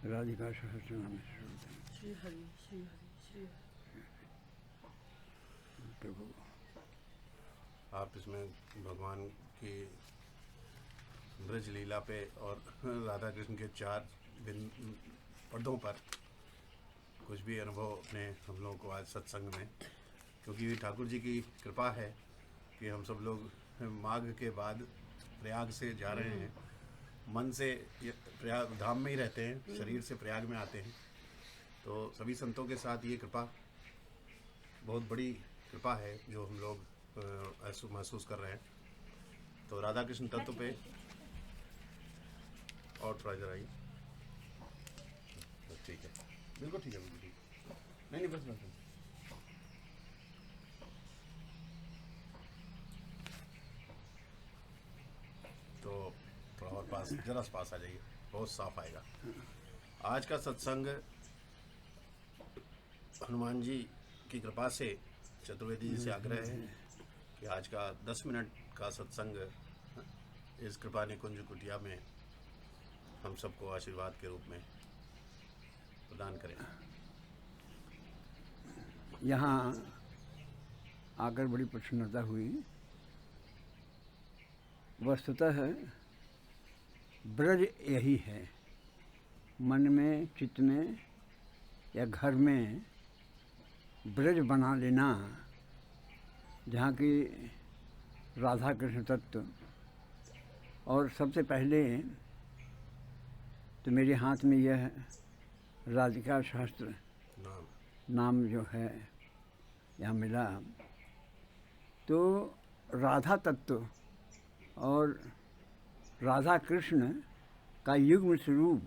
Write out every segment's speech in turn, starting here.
राधिका सहस्रनाम श्री हरि श्री हरि श्री हरि। प्रभु। आप इसमें भगवान की ब्रज लीला पे और राधा कृष्ण के 4 दिन पर्दों पर कुछ भी अनुभव अपने हम लोगों को आज सत्संग में, क्योंकि ठाकुर जी की कृपा है कि हम सब लोग माघ के बाद प्रयाग से जा रहे हैं। मन से प्रयाग धाम में ही रहते हैं, शरीर से प्रयाग में आते हैं। तो सभी संतों के साथ ये कृपा बहुत बड़ी कृपा है जो हम लोग ऐसा महसूस कर रहे हैं। तो राधा कृष्ण तत्व पे और थोड़ा जरा आइए। ठीक है, बिल्कुल ठीक है, बिल्कुल ठीक। नहीं बस तो थोड़ा और पास, जरा पास आ जाइए, बहुत साफ आएगा। आज का सत्संग हनुमान जी की कृपा से चतुर्वेदी जी से आग्रह है कि आज का 10 मिनट का सत्संग इस कृपा निकुंज कुटिया में हम सबको आशीर्वाद के रूप में प्रदान करें। यहाँ आकर बड़ी प्रसन्नता हुई। वस्तुतः ब्रज यही है, मन में, चित्त में या घर में ब्रज बना लेना, जहाँ की राधा कृष्ण तत्व। और सबसे पहले तो मेरे हाथ में यह राधिका शास्त्र नाम जो है यहाँ मिला। तो राधा तत्व और राधा कृष्ण का युग्म स्वरूप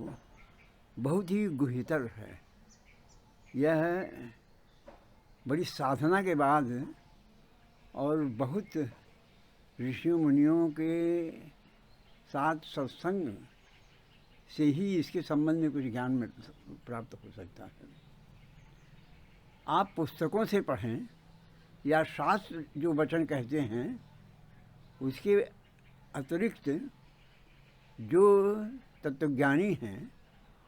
बहुत ही गुह्यतर है। यह बड़ी साधना के बाद और बहुत ऋषियों मुनियों के साथ सत्संग से ही इसके संबंध में कुछ ज्ञान में प्राप्त हो सकता है। आप पुस्तकों से पढ़ें या शास्त्र जो वचन कहते हैं उसके अतिरिक्त जो तत्वज्ञानी हैं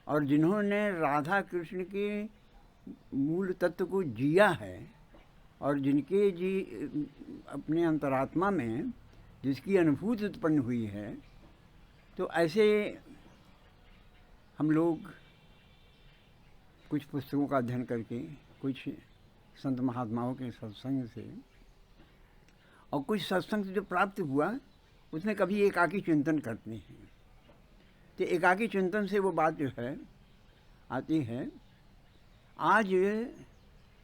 और जिन्होंने राधा कृष्ण के मूल तत्व को जिया है और जिनके अपने अंतरात्मा में जिसकी अनुभूति उत्पन्न हुई है, तो ऐसे हम लोग कुछ पुस्तकों का अध्ययन करके, कुछ संत महात्माओं के सत्संग से और कुछ सत्संग से जो प्राप्त हुआ उसमें कभी एकाकी चिंतन करते हैं। तो एकाकी चिंतन से वो बात जो है आती है। आज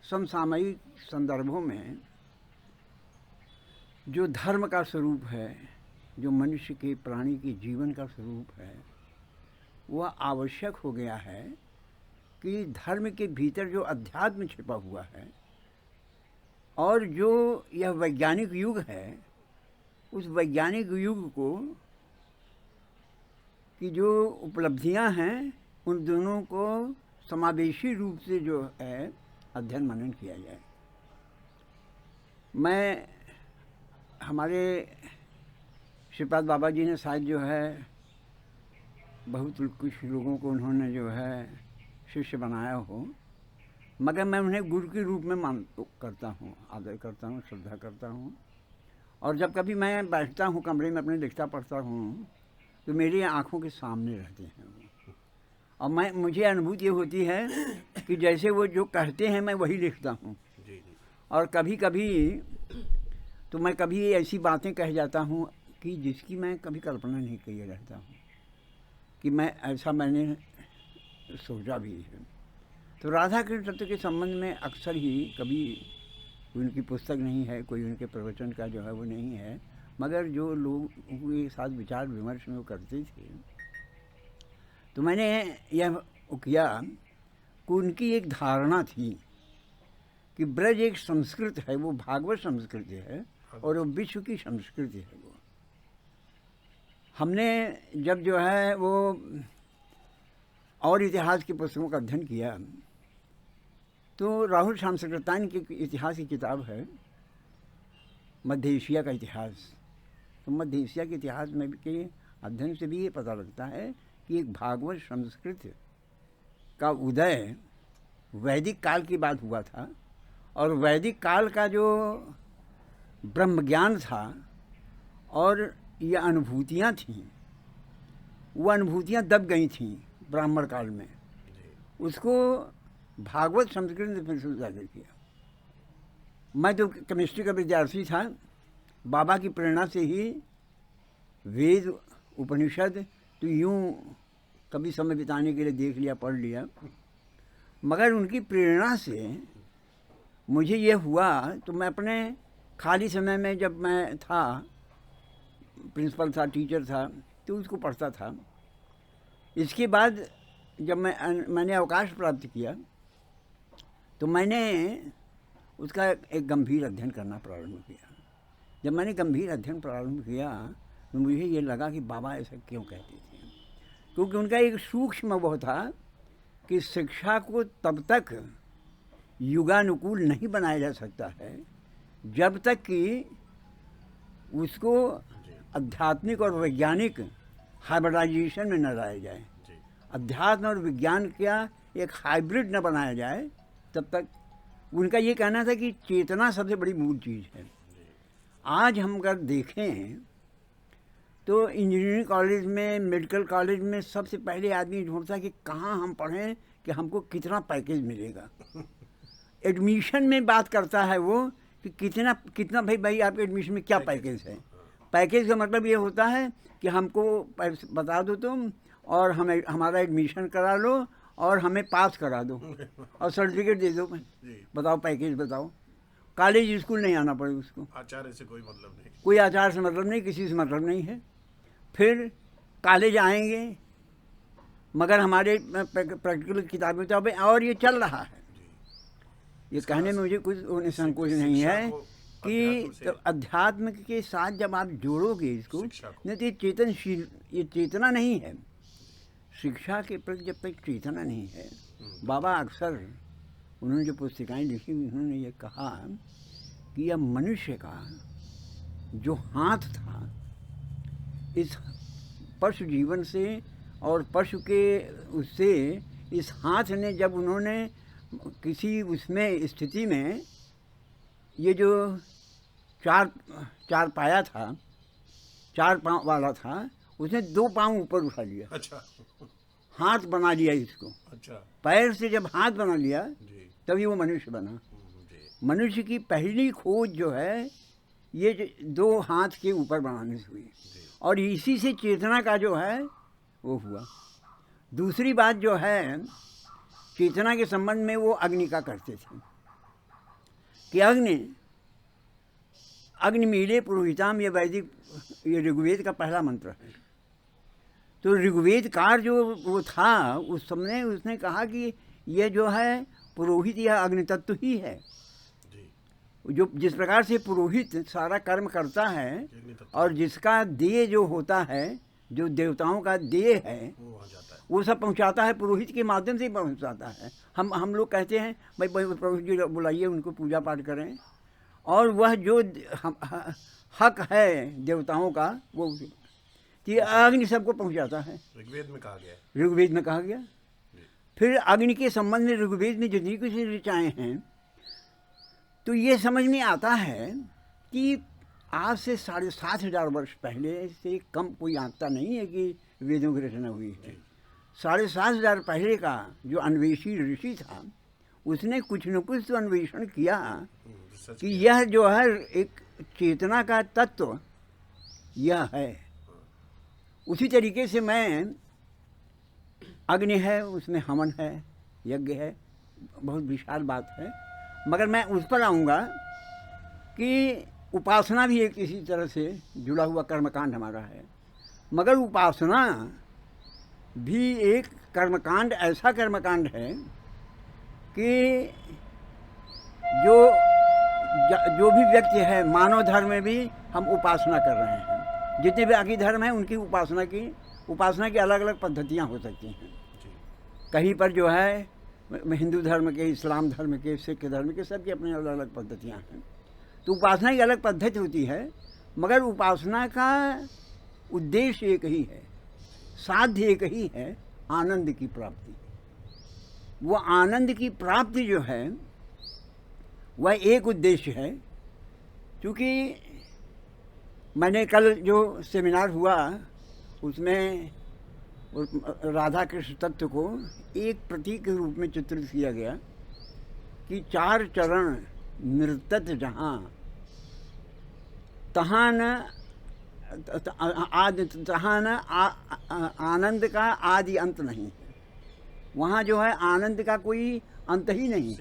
समसामयिक संदर्भों में जो धर्म का स्वरूप है, जो मनुष्य के, प्राणी के जीवन का स्वरूप है, वह आवश्यक हो गया है कि धर्म के भीतर जो अध्यात्म छिपा हुआ है और जो यह वैज्ञानिक युग है, उस वैज्ञानिक युग को की जो उपलब्धियां हैं उन दोनों को समावेशी रूप से जो है अध्ययन मनन किया जाए। मैं हमारे श्रीपाद बाबा जी ने शायद जो है बहुत कुछ लोगों को उन्होंने जो है शिष्य बनाया हो, मगर मैं उन्हें गुरु के रूप में करता हूँ, आदर करता हूँ, श्रद्धा करता हूँ। और जब कभी मैं बैठता हूँ कमरे में अपने लिखता पढ़ता हूँ तो मेरी आँखों के सामने रहते हैं वो। और मुझे अनुभूति ये होती है कि जैसे वो जो कहते हैं मैं वही लिखता हूँ। और कभी कभी तो मैं कभी ऐसी बातें कह जाता हूँ कि जिसकी मैं कभी कल्पना नहीं किए रहता हूँ कि मैंने सोचा भी है। तो राधा कृष्ण तत्व के संबंध में अक्सर ही कभी उनकी पुस्तक नहीं है, कोई उनके प्रवचन का जो है वो नहीं है, मगर जो लोग उनके साथ विचार विमर्श में वो करते थे, तो मैंने यह किया कि उनकी एक धारणा थी कि ब्रज एक संस्कृत है, वो भागवत संस्कृति है और वो विश्व की संस्कृति है। वो हमने जब जो है वो और इतिहास की पुस्तकों का अध्ययन किया तो राहुल श्याम सक्सेना की इतिहास की किताब है मध्य एशिया का इतिहास। तो मध्य एशिया के इतिहास में के अध्ययन से भी ये पता लगता है कि एक भागवत संस्कृत का उदय वैदिक काल की बात हुआ था, और वैदिक काल का जो ब्रह्म ज्ञान था और ये अनुभूतियाँ थीं, वो अनुभूतियाँ दब गई थीं ब्राह्मण काल में। उसको भागवत संस्कृत ने फिर से उजागर किया। मैं तो केमिस्ट्री का विद्यार्थी था, बाबा की प्रेरणा से ही वेद उपनिषद तो यूँ कभी समय बिताने के लिए देख लिया, पढ़ लिया, मगर उनकी प्रेरणा से मुझे ये हुआ तो मैं अपने खाली समय में, जब मैं था प्रिंसिपल था, टीचर था, तो उसको पढ़ता था। इसके बाद जब मैंने अवकाश प्राप्त किया तो मैंने उसका एक गंभीर अध्ययन करना प्रारंभ किया। जब मैंने गंभीर अध्ययन प्रारंभ किया तो मुझे ये लगा कि बाबा ऐसा क्यों कहते थे, क्योंकि उनका एक सूक्ष्म वो था कि शिक्षा को तब तक युगानुकूल नहीं बनाया जा सकता है जब तक कि उसको आध्यात्मिक और वैज्ञानिक हाइब्रिडाइजेशन में न लाया जाए। अध्यात्म और विज्ञान का एक हाइब्रिड न बनाया जाए, तब तक उनका ये कहना था कि चेतना सबसे बड़ी मूल चीज़ है। आज हम अगर देखें तो इंजीनियरिंग कॉलेज में, मेडिकल कॉलेज में सबसे पहले आदमी ढूंढता है कि कहाँ हम पढ़ें कि हमको कितना पैकेज मिलेगा। एडमिशन में बात करता है वो कि कितना भाई आपके एडमिशन में क्या पैकेज है। पैकेज का मतलब ये होता है कि हमको बता दो तुम, और हमें हमारा एडमिशन करा लो और हमें पास करा दो और सर्टिफिकेट दे दो। बताओ पैकेज बताओ। कॉलेज स्कूल नहीं आना पड़े उसको, आचार्य से कोई मतलब नहीं, कोई आचार से मतलब नहीं, किसी से मतलब नहीं है। फिर कॉलेज आएंगे मगर हमारे प्रैक्टिकल किताबें और ये चल रहा है। ये कहने में मुझे कुछ संकोच नहीं है कि तो अध्यात्म के साथ जब आप जोड़ोगे इसको, नहीं तो ये चेतनशील, ये चेतना नहीं है। शिक्षा के प्रति जब तक चेतना नहीं है, बाबा अक्सर उन्होंने जो पुस्तिकाएं लिखी उन्होंने ये कहा कि यह मनुष्य का जो हाथ था, इस पशु जीवन से और पशु के उससे, इस हाथ ने जब उन्होंने किसी उसमें स्थिति में ये जो चार पाया था, 4 पाँव वाला था, उसने 2 पाँव ऊपर उठा लिया। अच्छा, हाथ बना लिया इसको। अच्छा, पैर से जब हाथ बना लिया तभी वो मनुष्य बना। मनुष्य की पहली खोज जो है ये 2 हाथ के ऊपर बनाने से हुई, और इसी से चेतना का जो है वो हुआ। दूसरी बात जो है चेतना के संबंध में, वो अग्नि का करते थे कि अग्निमीले पुरोहिताम, ये वैदिक, ये ऋग्वेद का पहला मंत्र है। तो ऋग्वेदकार जो वो था उस समय उसने कहा कि ये जो है पुरोहित यह अग्नि तत्व ही है। जो जिस प्रकार से पुरोहित सारा कर्म करता है और जिसका देह जो होता है, जो देवताओं का देह है, वो सब पहुंचाता है, पुरोहित के माध्यम से ही पहुंचाता है। हम लोग कहते हैं भाई पुरोहित जी बुलाइए, उनको पूजा पाठ करें, और वह जो हक है देवताओं का वो कि अग्नि सबको पहुंचाता है। ऋग्वेद में कहा गया, ऋग्वेद में कहा गया। फिर अग्नि के संबंध में ऋग्वेद में जितनी कुछ ऋचाएँ हैं, तो ये समझ में आता है कि आज से 7,500 वर्ष पहले से कम कोई आंकड़ा नहीं है कि वेदों की रचना हुई है। 7,500 पहले का जो अन्वेषी ऋषि था, उसने कुछ न कुछ तो अन्वेषण किया कि यह जो है एक चेतना का तत्व यह है। उसी तरीके से मैं, अग्नि है, उसमें हवन है, यज्ञ है, बहुत विशाल बात है, मगर मैं उस पर आऊँगा कि उपासना भी एक इसी तरह से जुड़ा हुआ कर्मकांड हमारा है। मगर उपासना भी एक कर्मकांड, ऐसा कर्मकांड है कि जो भी व्यक्ति है, मानव धर्म में भी हम उपासना कर रहे हैं। जितने भी बाकी धर्म हैं उनकी उपासना की अलग अलग पद्धतियाँ हो सकती हैं। कहीं पर जो है हिंदू धर्म के, इस्लाम धर्म के, सिख धर्म के, सबकी अपनी अलग अलग पद्धतियाँ हैं। तो उपासना की अलग पद्धति होती है, मगर उपासना का उद्देश्य एक ही है, साध्य एक ही है, आनंद की प्राप्ति। वो आनंद की प्राप्ति जो है वह एक उद्देश्य है। क्योंकि मैंने कल जो सेमिनार हुआ उसमें राधा कृष्ण तत्व को एक प्रतीक के रूप में चित्रित किया गया कि 4 चरण नृतत जहाँ तहाँ न आनंद का आदि अंत नहीं है। वहाँ जो है आनंद का कोई अंत ही नहीं है,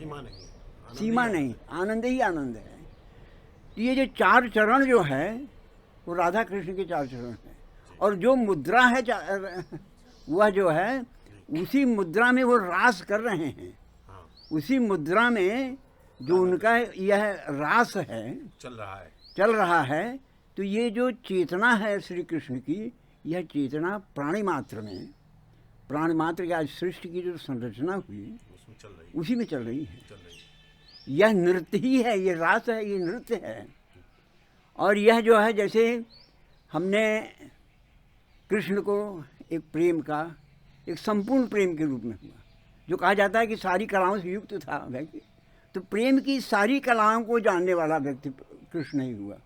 सीमा नहीं, आनंद ही आनंद है। तो ये जो 4 चरण जो है वो राधा कृष्ण के 4 चरण है। और जो मुद्रा है वह जो है उसी मुद्रा में वो रास कर रहे हैं। उसी मुद्रा में जो उनका यह रास है चल रहा है। तो ये जो चेतना है श्री कृष्ण की, यह चेतना प्राणी मात्र में, प्राणी मात्र की आज सृष्टि की जो संरचना हुई उसी में चल रही है। यह नृत्य ही है, ये रास है, ये नृत्य है। और यह जो है जैसे हमने कृष्ण को एक प्रेम का, एक संपूर्ण प्रेम के रूप में हुआ, जो कहा जाता है कि सारी कलाओं से युक्त था व्यक्ति, तो प्रेम की सारी कलाओं को जानने वाला व्यक्ति कृष्ण ही हुआ।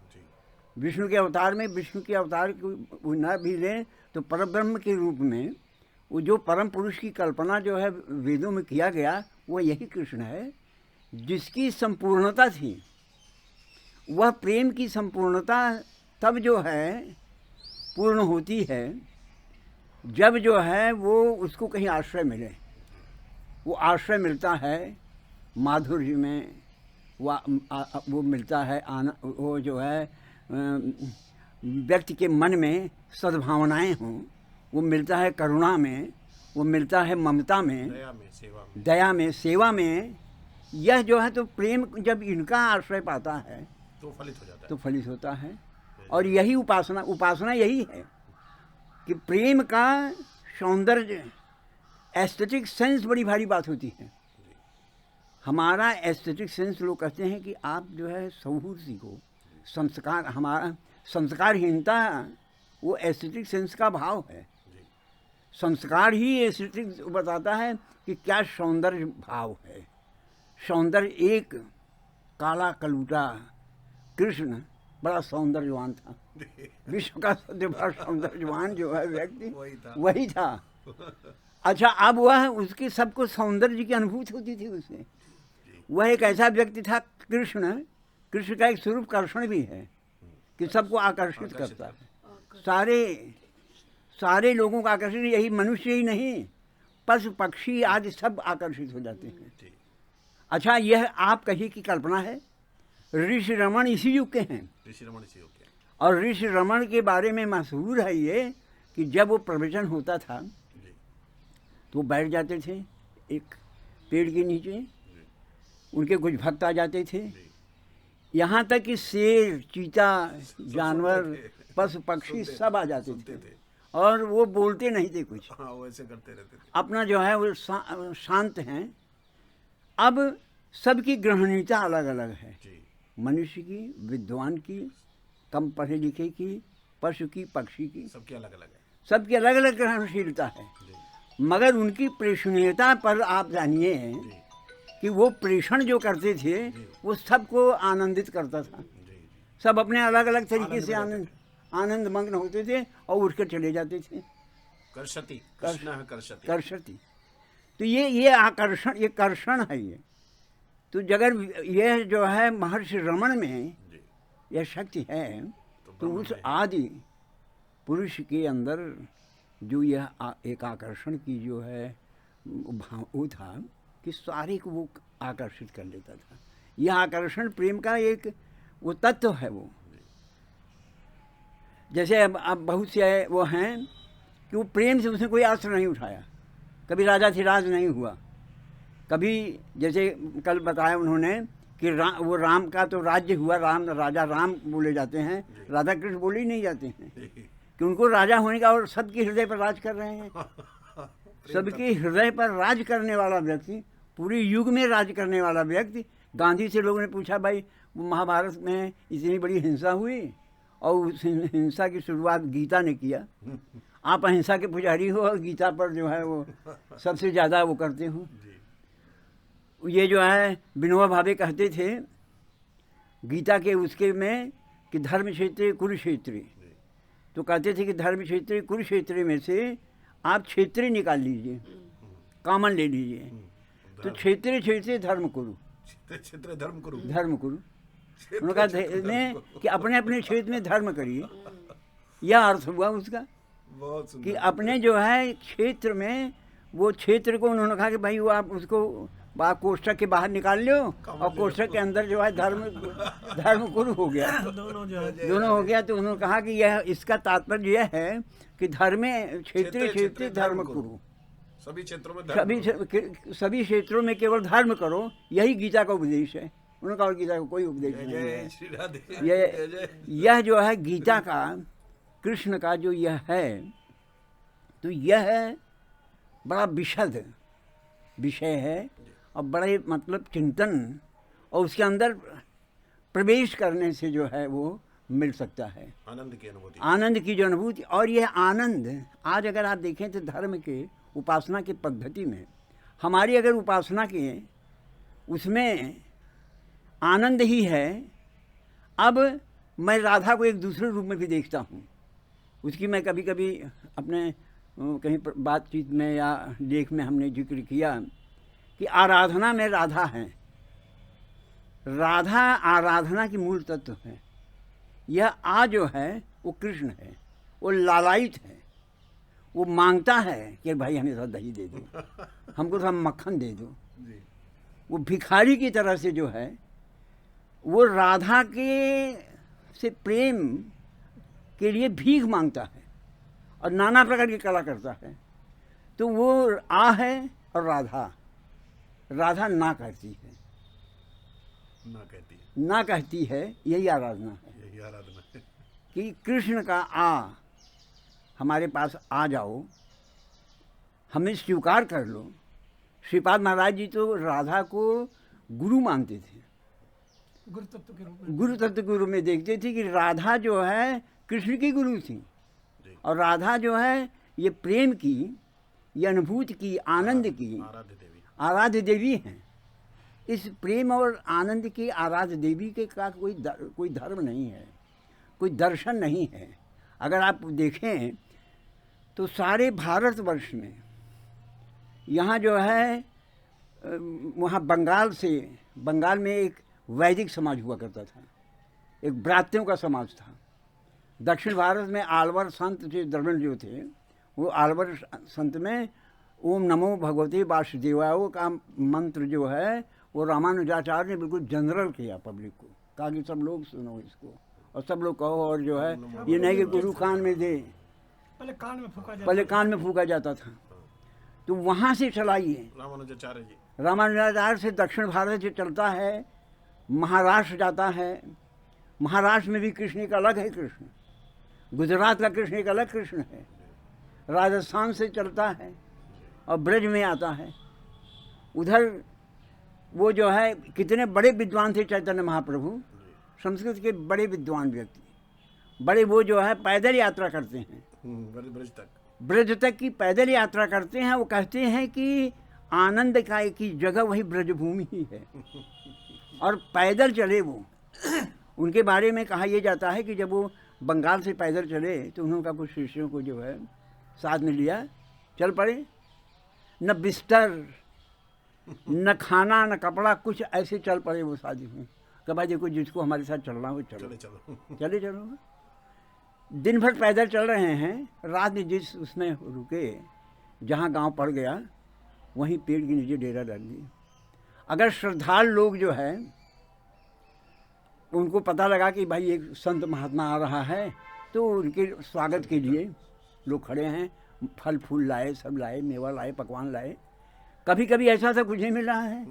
विष्णु के अवतार में, विष्णु के अवतार को न भी लें तो परब्रह्म के रूप में वो जो परम पुरुष की कल्पना जो है वेदों में किया गया वो यही कृष्ण है, जिसकी संपूर्णता थी। वह प्रेम की संपूर्णता तब जो है पूर्ण होती है जब जो है वो उसको कहीं आश्रय मिले। वो आश्रय मिलता है माधुर्य में, वो मिलता है वो जो है व्यक्ति के मन में सद्भावनाएं हों, वो मिलता है करुणा में, वो मिलता है ममता में, दया में, सेवा में। यह जो है तो प्रेम जब इनका आश्रय पाता है तो फलित होता है। और यही उपासना यही है कि प्रेम का सौंदर्य, एस्थेटिक सेंस बड़ी भारी बात होती है। हमारा एस्थेटिक सेंस, लोग कहते हैं कि आप जो है सहूर सीखो, संस्कार, हमारा संस्कारहीनता वो एस्थेटिक सेंस का भाव है। संस्कार ही एस्थेटिक बताता है कि क्या सौंदर्य भाव है। सौंदर्य एक काला कलूटा कृष्ण बड़ा सौंदर्यवान था। विश्व का सबसे बड़ा सौंदर्यवान जो है व्यक्ति वही था। अच्छा, अब वह उसके सबको सौंदर्य की अनुभूति होती थी उसे। वह एक ऐसा व्यक्ति था कृष्ण। कृष्ण का एक स्वरूप कर्षण भी है कि सबको आकर्षित करता है। सारे लोगों का आकर्षण, यही मनुष्य ही नहीं, पशु पक्षी आदि सब आकर्षित हो जाते हैं। अच्छा, यह आप कहीं की कल्पना है। ऋषि रमन इसी युग के हैं। और ऋषि रमन के बारे में मशहूर है ये कि जब वो प्रवचन होता था तो बैठ जाते थे एक पेड़ के नीचे, उनके कुछ भक्त आ जाते थे। यहाँ तक कि शेर, चीता, जानवर, पशु पक्षी सब आ जाते थे और वो बोलते नहीं थे कुछ। वो ऐसे करते रहते थे, अपना जो है वो शांत हैं। अब सबकी ग्रहणीयता अलग अलग है, मनुष्य की, विद्वान की, कम पढ़े लिखे की, पशु की, पक्षी की, सबकी अलग अलग है। सबकी अलग अलग ग्रहणशीलता है। मगर उनकी प्रेषणीयता पर आप जानिए कि वो प्रेषण जो करते थे वो सबको आनंदित करता था। सब अपने अलग अलग तरीके से आनंद मग्न होते थे और उठ कर चले जाते थे। कर्षति। तो ये आकर्षण, ये कर्षण है। ये तो जगर यह जो है महर्षि रमन में यह शक्ति है तो उस आदि पुरुष के अंदर जो यह एक आकर्षण की जो है वो था कि सारे को वो आकर्षित कर लेता था। यह आकर्षण प्रेम का एक वो तत्व है। वो जैसे अब बहुत से वो हैं कि वो प्रेम से उसने कोई अस्त्र नहीं उठाया, कभी राजाधिराज नहीं हुआ, कभी जैसे कल बताया उन्होंने कि वो राम का तो राज्य हुआ, राजा राम बोले जाते हैं, राधा कृष्ण बोले ही नहीं जाते हैं कि उनको राजा होने का, और सबके हृदय पर राज कर रहे हैं। सबके हृदय पर राज करने वाला व्यक्ति, पूरे युग में राज करने वाला व्यक्ति। गांधी से लोगों ने पूछा, भाई महाभारत में इतनी बड़ी हिंसा हुई और उस हिंसा की शुरुआत गीता ने किया, आप अहिंसा के पुजारी हो और गीता पर जो है वो सबसे ज़्यादा वो करते हो। ये जो है विनोबा भावे कहते थे गीता के उसके में कि धर्म क्षेत्र कुरुक्षेत्र, तो कहते थे कि धर्म क्षेत्र कुरुक्षेत्र में से आप क्षेत्र निकाल लीजिए, कॉमन ले लीजिए, तो क्षेत्र क्षेत्र धर्म कुरु, क्षेत्र धर्म करूँ, धर्म कुरु। उन्होंने कहा कि अपने अपने क्षेत्र में धर्म करिए, यह अर्थ हुआ उसका बहुत कि सुंदर। अपने जो है क्षेत्र में, वो क्षेत्र को उन्होंने कहा कि भाई वो आप उसको आप कोष्ठक के बाहर निकाल लो और कोष्ठक के अंदर जो है धर्म कुरु हो गया, दोनों हो गया। तो उन्होंने कहा कि यह इसका तात्पर्य यह है कि क्षेत्र क्षेत्र धर्म कुरु, सभी क्षेत्रों में धर्म सभी क्षेत्रों में केवल धर्म करो, यही गीता का उपदेश है। उन्होंने कहा गीता का कोई उपदेश नहीं जय है। श्री राधे, यह जो है गीता का, कृष्ण का जो यह है, तो यह है बड़ा विशद विषय है और बड़े मतलब चिंतन, और उसके अंदर प्रवेश करने से जो है वो मिल सकता है आनंद की अनुभूति, आनंद की जो अनुभूति। और यह आनंद आज अगर आप देखें तो धर्म के उपासना की पद्धति में हमारी अगर उपासना के उसमें आनंद ही है। अब मैं राधा को एक दूसरे रूप में भी देखता हूँ, उसकी मैं कभी कभी अपने कहीं बातचीत में या लेख में हमने जिक्र किया कि आराधना में राधा है, राधा आराधना की मूल तत्व है। यह आ जो है वो कृष्ण है, वो लालायित है, वो मांगता है कि भाई हमें थोड़ा दही दे दो, हमको थोड़ा मक्खन दे दो। वो भिखारी की तरह से जो है वो राधा के से प्रेम के लिए भीख मांगता है और नाना प्रकार की कला करता है। तो वो आ है और राधा ना कहती है, ना कहती है, यही आराधना है। यही आराधना है कि कृष्ण का आ हमारे पास आ जाओ, हमें स्वीकार कर लो। श्रीपाद महाराज जी तो राधा को गुरु मानते थे, गुरु तत्व के रूप में देखते थे कि राधा जो है कृष्ण की गुरु थी, और राधा जो है ये प्रेम की, ये अनुभूति की, आनंद की आराध्य देवी हैं। इस प्रेम और आनंद की आराध्य देवी के का कोई धर्म नहीं है, कोई दर्शन नहीं है। अगर आप देखें तो सारे भारतवर्ष में यहाँ जो है वहाँ बंगाल में एक वैदिक समाज हुआ करता था, एक ब्रात्यों का समाज था। दक्षिण भारत में आलवर संत द्रविड़ जो थे, वो आलवर संत में ओम नमो भगवते वासुदेवाय का मंत्र जो है वो रामानुजाचार्य ने बिल्कुल जनरल किया, पब्लिक को कहा कि सब लोग सुनो इसको और सब लोग कहो, और जो है ये नहीं कि गुरु कान में दे, पहले कान में फूका जाता था। तो वहाँ से चलाइए, रामानुजाचार्य से दक्षिण भारत से चलता है, महाराष्ट्र जाता है, महाराष्ट्र में भी कृष्ण एक अलग है कृष्ण, गुजरात का कृष्ण एक अलग कृष्ण है, राजस्थान से चलता है और ब्रज में आता है। उधर वो जो है कितने बड़े विद्वान थे चैतन्य महाप्रभु, संस्कृत के बड़े विद्वान व्यक्ति, बड़े वो जो है पैदल यात्रा करते हैं, ब्रज तक की पैदल यात्रा करते हैं। वो कहते हैं कि आनंद का की जगह वही ब्रजभूमि ही है, और पैदल चले वो। उनके बारे में कहा यह जाता है कि जब वो बंगाल से पैदल चले तो उन्होंने कुछ शिष्यों को जो है साथ में लिया, चल पड़े, न बिस्तर न खाना न कपड़ा, कुछ ऐसे चल पड़े वो शादी में। कि भाई देखो जिसको हमारे साथ चलना हो चलो। दिन भर पैदल चल रहे हैं, रात में जिस उसमें रुके, जहाँ गांव पड़ गया वहीं पेड़ के नीचे डेरा डाल दिया। अगर श्रद्धालु लोग जो है उनको पता लगा कि भाई एक संत महात्मा आ रहा है, तो उनके स्वागत के लिए लोग खड़े हैं, फल फूल लाए, सब लाए, मेवा लाए, पकवान लाए। कभी कभी ऐसा था कुछ नहीं मिल रहा है,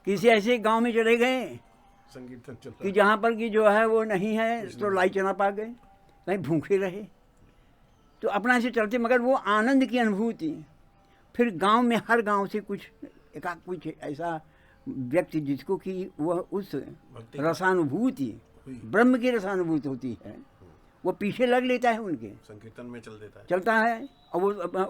किसी ऐसे गांव में चले गए कि जहाँ पर कि जो है वो नहीं है, तो लाई चना पा गए, कहीं भूखे रहे, तो अपना ऐसे चलते। मगर वो आनंद की अनुभूति, फिर गांव में हर गांव से कुछ एकाक कुछ ऐसा व्यक्ति जिसको कि वह उस रसानुभूति, ब्रह्म की रसानुभूति होती है, वो पीछे लग लेता है, उनके संकीर्तन में चलता है, और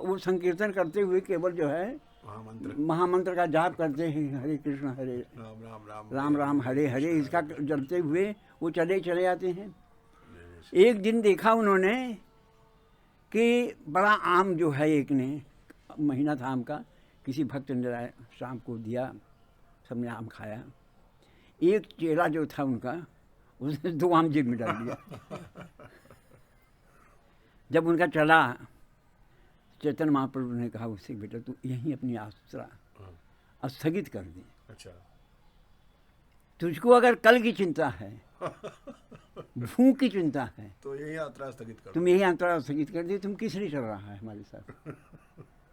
वो संकीर्तन करते हुए केवल जो है महामंत्र महामंत्र का जाप करते हैं, हरे कृष्ण हरे राम राम राम राम राम हरे हरे, इसका जपते हुए वो चले आते हैं। एक दिन देखा उन्होंने कि बड़ा आम जो है, एक ने महीना था आम का, किसी भक्त ने लाया, शाम को दिया, सबने आम खाया। एक चेला जो था उनका, उसने 2 आम जेब में डाल दिया। जब उनका चला, चैतन्य महाप्रभु ने कहा उससे, बेटा तू यहीं अपनी यात्रा स्थगित कर दे। अच्छा, तुझको अगर कल की चिंता है, भूख की चिंता है, तो यही यात्रा स्थगित कर तुम यही यात्रा स्थगित कर दे। तुम किस लिए चल रहा है हमारे साथ?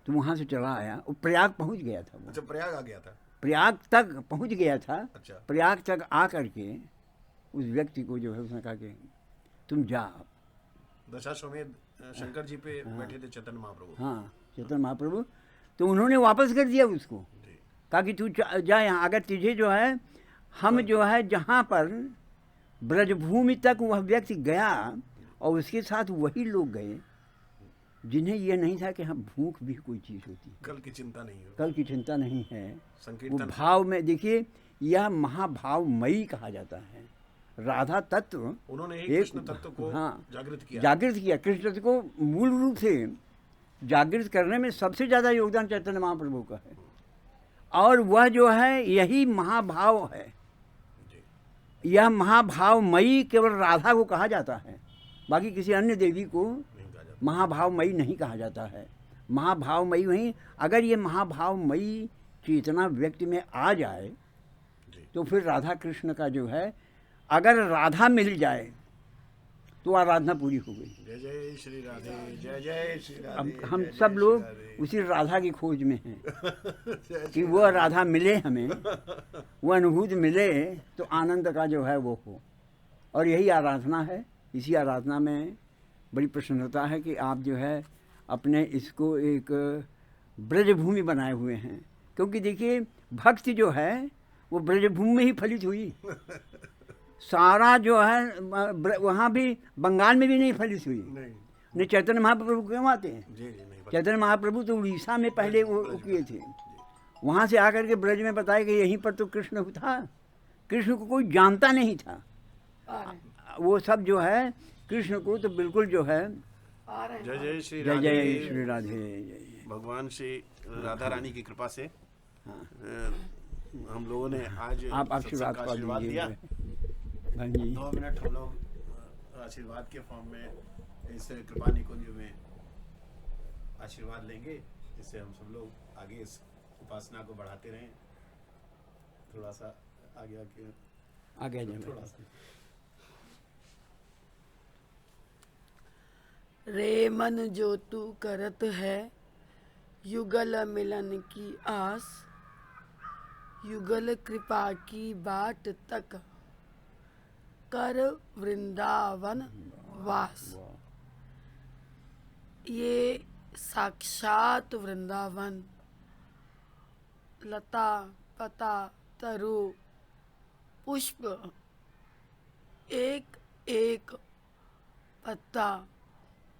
तुम वहाँ से चला आया, वो प्रयाग पहुँच गया था। वो अच्छा, प्रयाग आ गया था। प्रयाग तक पहुँच गया था। अच्छा, प्रयाग तक आ करके उस व्यक्ति को जो है उसने कहा कि तुम जा। दशाश्वमेध शंकर जी पे बैठे थे चैतन्य महाप्रभु। हाँ, चैतन्य महाप्रभु, तो उन्होंने वापस कर दिया उसको, जी, कहा कि तू जा यहाँ। अगर तुझे जो है, हम जो है जहाँ पर ब्रजभूमि तक वह व्यक्ति गया और उसके साथ वही लोग गए जिन्हें यह नहीं था कि हाँ भूख भी कोई चीज़ होती है, कल की चिंता नहीं हो, कल की चिंता नहीं है। वो संकीर्तन भाव में देखिए, यह महाभावमयी कहा जाता है। राधा तत्व उन्होंने ही एक- कृष्ण तत्व को हाँ, जागृत किया। जागृत किया। कृष्ण तत्व को मूल रूप से जागृत करने में सबसे ज़्यादा योगदान चैतन्य महाप्रभु का है, और वह जो है यही महाभाव है। जी, यह महाभावमयी केवल राधा को कहा जाता है, बाकी किसी अन्य देवी को नहीं कहा जाता। महाभावमयी नहीं कहा जाता है। महाभावमयी वहीं, अगर ये महाभावमयी चेतना व्यक्ति में आ जाए जी, तो फिर राधा कृष्ण का जो है, अगर राधा मिल जाए तो आराधना पूरी हो गई। जय जय श्री राधे, जय जय श्री राधे। अब हम जय जय सब श्री लोग राधे। उसी राधा की खोज में हैं जय कि श्री वह राधा मिले हमें, वह अनुभूति मिले तो आनंद का जो है वो हो। और यही आराधना है। इसी आराधना में बड़ी प्रसन्नता है कि आप जो है अपने इसको एक ब्रजभूमि बनाए हुए हैं, क्योंकि देखिए भक्ति जो है वो ब्रजभूमि में ही फलित हुई। सारा जो है वहाँ भी बंगाल में भी नहीं फलित हुई। नहीं, नहीं, चैतन्य महाप्रभु क्यों आते हैं? जी जी, नहीं पता। चैतन्य महाप्रभु तो उड़ीसा में पहले वो किए थे, वहाँ से आकर के ब्रज में बताया कि यहीं पर तो कृष्ण था। कृष्ण को कोई जानता नहीं था। आ रहे वो सब जो है कृष्ण को तो बिल्कुल जो है, आ रहे जय जय श्री जय राधे। जय श्री राधे, जय। भगवान श्री राधा रानी की कृपा से हम लोगों ने आज आप सत्संग का आशीर्वाद आशीर्वाद दीजिए। दिया। हाँ जी, 2 मिनट हम लोग आशीर्वाद के फॉर्म में इस कृपा निकुंज में आशीर्वाद लेंगे, जिससे हम सब लोग आगे इस उपासना को बढ़ाते रहें। थोड़ा सा आगे आगे आगे थोड़ा जाए। सा रे मन जो तू करत है, युगल मिलन की आस, युगल कृपा की बाट तक, कर वृंदावन वास। ये साक्षात वृंदावन, लता पता तरु पुष्प, एक एक पत्ता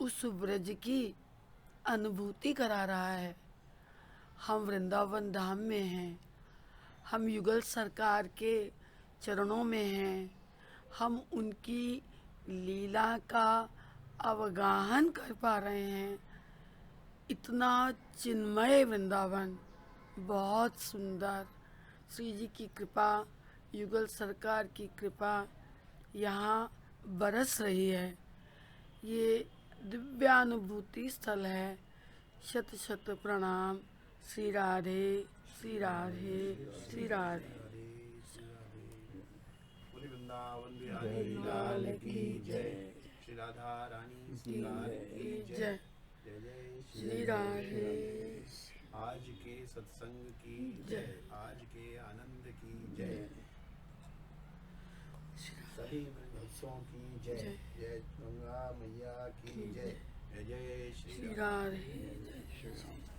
उस ब्रज की अनुभूति करा रहा है। हम वृंदावन धाम में हैं, हम युगल सरकार के चरणों में हैं, हम उनकी लीला का अवगाहन कर पा रहे हैं। इतना चिन्मय वृंदावन, बहुत सुंदर। श्री जी की कृपा, युगल सरकार की कृपा यहाँ बरस रही है। ये दिव्यानुभूति स्थल है। शत शत प्रणाम। श्री राधे, श्री राधे, श्री राधे। बोले वृंदावन बिहारी लाल की जय। श्री राधा रानी की लाल की जय। जय जय जय श्री राधे। आज के सत्संग की जय, आज के आनंद की जय, सभी भक्तों की जय। जय गंगा मैया की जय। जय जय श्री श्री राधे। राधे। जय श्री राम।